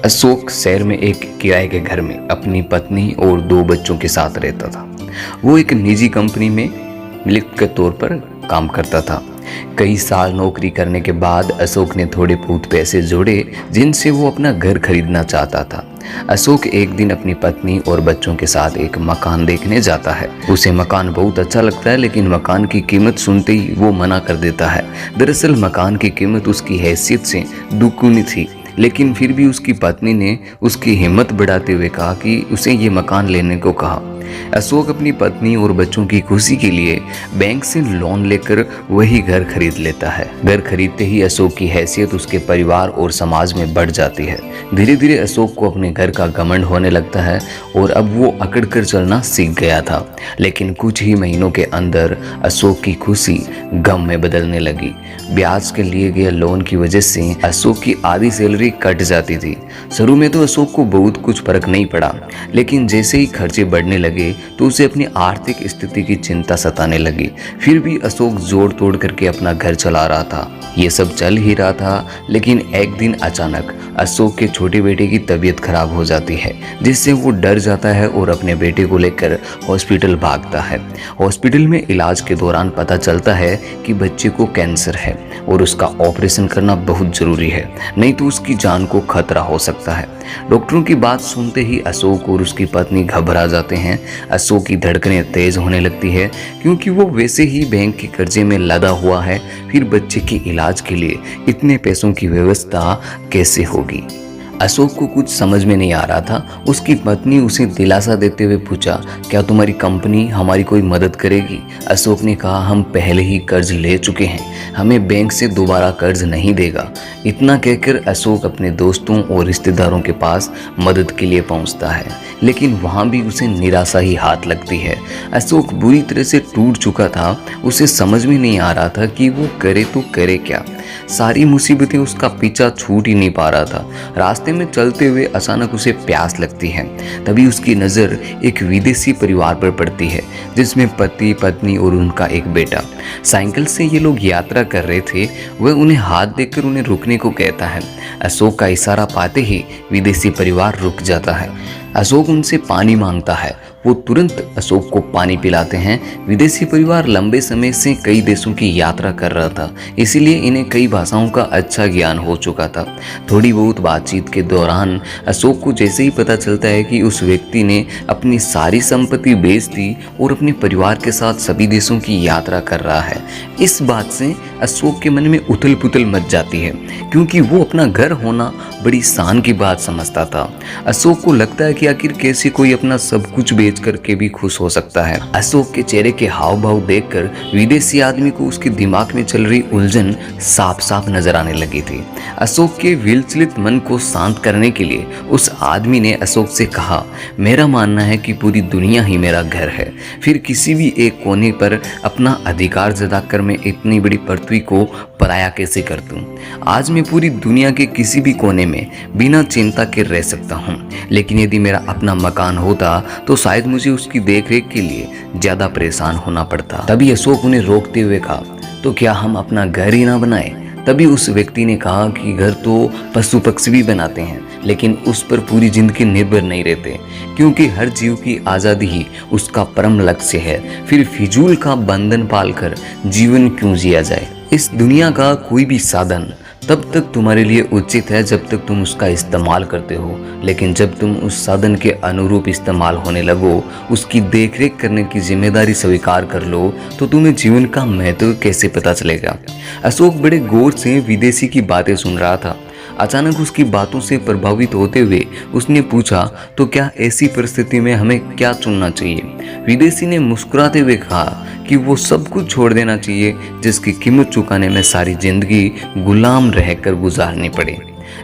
अशोक शहर में एक किराए के घर में अपनी पत्नी और 2 बच्चों के साथ रहता था। वो एक निजी कंपनी में क्लर्क के तौर पर काम करता था। कई साल नौकरी करने के बाद अशोक ने थोड़े बहुत पैसे जोड़े जिनसे वो अपना घर खरीदना चाहता था। अशोक एक दिन अपनी पत्नी और बच्चों के साथ एक मकान देखने जाता है। उसे मकान बहुत अच्छा लगता है, लेकिन मकान की कीमत सुनते ही वो मना कर देता है। दरअसल मकान की कीमत उसकी हैसियत से दुगुनी थी, लेकिन फिर भी उसकी पत्नी ने उसकी हिम्मत बढ़ाते हुए कहा कि उसे ये मकान लेने को कहा। अशोक अपनी पत्नी और बच्चों की खुशी के लिए बैंक से लोन लेकर वही घर खरीद लेता है। घर खरीदते ही अशोक की हैसियत उसके परिवार और समाज में बढ़ जाती है। धीरे धीरे अशोक को अपने घर का घमंड होने लगता है और अब वो अकड़ कर चलना सीख गया था। लेकिन कुछ ही महीनों के अंदर अशोक की खुशी गम में बदलने लगी। ब्याज के लिए गए लोन की वजह से अशोक की आधी सैलरी कट जाती थी। शुरू में तो अशोक को बहुत कुछ फर्क नहीं पड़ा, लेकिन जैसे ही खर्चे बढ़ने लगे तो उसे अपनी आर्थिक स्थिति की चिंता सताने लगी। फिर भी अशोक जोड़ तोड़ करके अपना घर चला रहा था। ये सब चल ही रहा था, लेकिन एक दिन अचानक अशोक के छोटे बेटे की तबीयत खराब हो जाती है, जिससे वो डर जाता है और अपने बेटे को लेकर हॉस्पिटल भागता है। हॉस्पिटल में इलाज के दौरान पता चलता है कि बच्चे को कैंसर है और उसका ऑपरेशन करना बहुत जरूरी है, नहीं तो उसकी जान को खतरा हो सकता है। डॉक्टरों की बात सुनते ही अशोक और उसकी पत्नी घबरा जाते हैं। अशोक की धड़कनें तेज होने लगती है, क्योंकि वो वैसे ही बैंक के कर्जे में लदा हुआ है। फिर बच्चे के इलाज के लिए इतने पैसों की व्यवस्था कैसे होगी? अशोक को कुछ समझ में नहीं आ रहा था। उसकी पत्नी उसे दिलासा देते हुए पूछा, क्या तुम्हारी कंपनी हमारी कोई मदद करेगी? अशोक ने कहा, हम पहले ही कर्ज ले चुके हैं, हमें बैंक से दोबारा कर्ज नहीं देगा। इतना कहकर अशोक अपने दोस्तों और रिश्तेदारों के पास मदद के लिए पहुंचता है, लेकिन वहां भी उसे निराशा ही हाथ लगती है। अशोक बुरी तरह से टूट चुका था। उसे समझ में नहीं आ रहा था कि वो करे तो करे क्या। सारी मुसीबतें उसका पीछा छूट ही नहीं पा रहा था। रास्ते में चलते हुए अचानक उसे प्यास लगती है। तभी उसकी नज़र एक विदेशी परिवार पर पड़ती है, जिसमें पति, पत्नी और उनका एक बेटा। साइकिल से ये लोग यात्रा कर रहे थे। वह उन्हें हाथ देकर उन्हें रुकने को कहता है। अशोक का इशारा पाते ही विदेशी परिवार रुक जाता है। अशोक उनसे पानी मांगता है। वो तुरंत अशोक को पानी पिलाते हैं। विदेशी परिवार लंबे समय से कई देशों की यात्रा कर रहा था, इसीलिए इन्हें कई भाषाओं का अच्छा ज्ञान हो चुका था। थोड़ी बहुत बातचीत के दौरान अशोक को जैसे ही पता चलता है कि उस व्यक्ति ने अपनी सारी संपत्ति बेच दी और अपने परिवार के साथ सभी देशों की यात्रा कर रहा है, इस बात से अशोक के मन में उथल पुथल मच जाती है, क्योंकि वो अपना घर होना बड़ी शान की बात समझता था। अशोक को लगता है कि आखिर कैसे कोई अपना सब कुछ बेच करके भी खुश हो सकता है। अशोक के चेहरे के हाव भाव देखकर विदेशी आदमी को उसके दिमाग में चल रही उलझन साफ साफ नजर आने लगी थी। अशोक के विचलित मन को शांत करने के लिए उस आदमी ने अशोक से कहा, मेरा मानना है कि पूरी दुनिया ही मेरा घर है, फिर किसी भी एक कोने पर अपना अधिकार जताकर मैं इतनी बड़ी पृथ्वी को पराया कैसे कर दूं? आज मैं पूरी दुनिया के किसी भी कोने में बिना चिंता के रह सकता हूं, लेकिन यदि मेरा अपना मकान होता तो शायद मुझे उसकी देखरेख के लिए ज्यादा परेशान होना पड़ता। तभी अशोक उन्हें रोकते हुए कहा, तो क्या हम अपना घर ही ना बनाए? तभी उस व्यक्ति ने कहा कि घर तो पशु पक्षी भी बनाते हैं, लेकिन उस पर पूरी जिंदगी निर्भर नहीं रहते, क्योंकि हर जीव की आज़ादी ही उसका परम लक्ष्य है। फिर फिजूल का बंधन पालकर जीवन क्यों जिया जाए? इस दुनिया का कोई भी साधन तब तक तुम्हारे लिए उचित है जब तक तुम उसका इस्तेमाल करते हो, लेकिन जब तुम उस साधन के अनुरूप इस्तेमाल होने लगो, उसकी देखरेख करने की जिम्मेदारी स्वीकार कर लो, तो तुम्हें जीवन का महत्व कैसे पता चलेगा? अशोक बड़े गौर से विदेशी की बातें सुन रहा था। अचानक उसकी बातों से प्रभावित होते हुए उसने पूछा, तो क्या ऐसी परिस्थिति में हमें क्या चुनना चाहिए? विदेशी ने मुस्कुराते हुए कहा कि वो सब कुछ छोड़ देना चाहिए जिसकी कीमत चुकाने में सारी जिंदगी गुलाम रहकर गुजारनी पड़े,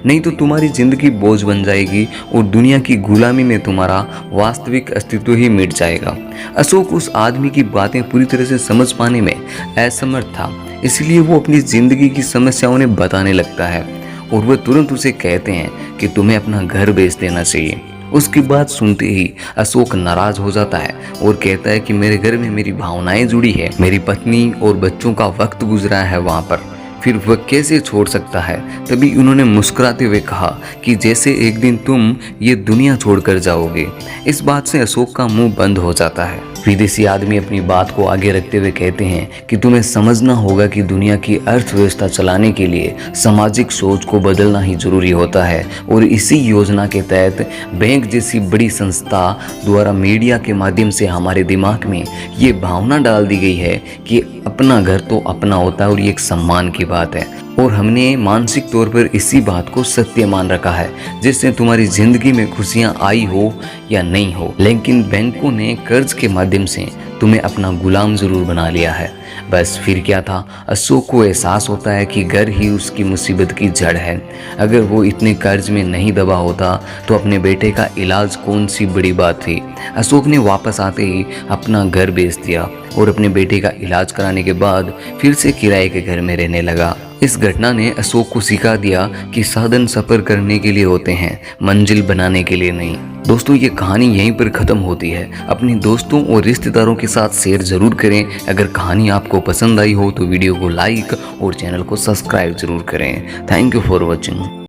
नहीं तो तुम्हारी जिंदगी बोझ बन जाएगी और दुनिया की गुलामी में तुम्हारा वास्तविक अस्तित्व ही मिट जाएगा। अशोक उस आदमी की बातें पूरी तरह से समझ पाने में असमर्थ था, इसलिए वो अपनी जिंदगी की समस्याओं उन्हें बताने लगता है और वह तुरंत उसे कहते हैं कि तुम्हें अपना घर बेच देना चाहिए। उसकी बात सुनते ही अशोक नाराज हो जाता है और कहता है कि मेरे घर में मेरी भावनाएं जुड़ी है, मेरी पत्नी और बच्चों का वक्त गुजरा है वहां पर, फिर वह कैसे छोड़ सकता है। तभी उन्होंने मुस्कुराते हुए कहा कि जैसे एक दिन तुम ये दुनिया छोड़कर जाओगे। इस बात से अशोक का मुंह बंद हो जाता है। विदेशी आदमी अपनी बात को आगे रखते हुए कहते हैं कि तुम्हें समझना होगा कि दुनिया की अर्थव्यवस्था चलाने के लिए सामाजिक सोच को बदलना ही जरूरी होता है, और इसी योजना के तहत बैंक जैसी बड़ी संस्था द्वारा मीडिया के माध्यम से हमारे दिमाग में ये भावना डाल दी गई है कि अपना घर तो अपना होता है और ये एक सम्मान की बात है, और हमने मानसिक तौर पर इसी बात को सत्य मान रखा है, जिससे तुम्हारी जिंदगी में खुशियां आई हो या नहीं हो, लेकिन बैंकों ने कर्ज के माध्यम से तुम्हें अपना गुलाम जरूर बना लिया है। बस फिर क्या था, अशोक को एहसास होता है कि घर ही उसकी मुसीबत की जड़ है। अगर वो इतने कर्ज में नहीं दबा होता तो अपने बेटे का इलाज कौन सी बड़ी बात थी। अशोक ने वापस आते ही अपना घर बेच दिया और अपने बेटे का इलाज कराने के बाद फिर से किराए के घर में रहने लगा। इस घटना ने अशोक को सिखा दिया कि साधन सफर करने के लिए होते हैं, मंजिल बनाने के लिए नहीं। दोस्तों, ये कहानी यहीं पर ख़त्म होती है। अपने दोस्तों और रिश्तेदारों के साथ शेयर ज़रूर करें। अगर कहानी आपको पसंद आई हो तो वीडियो को लाइक और चैनल को सब्सक्राइब ज़रूर करें। Thank you for watching.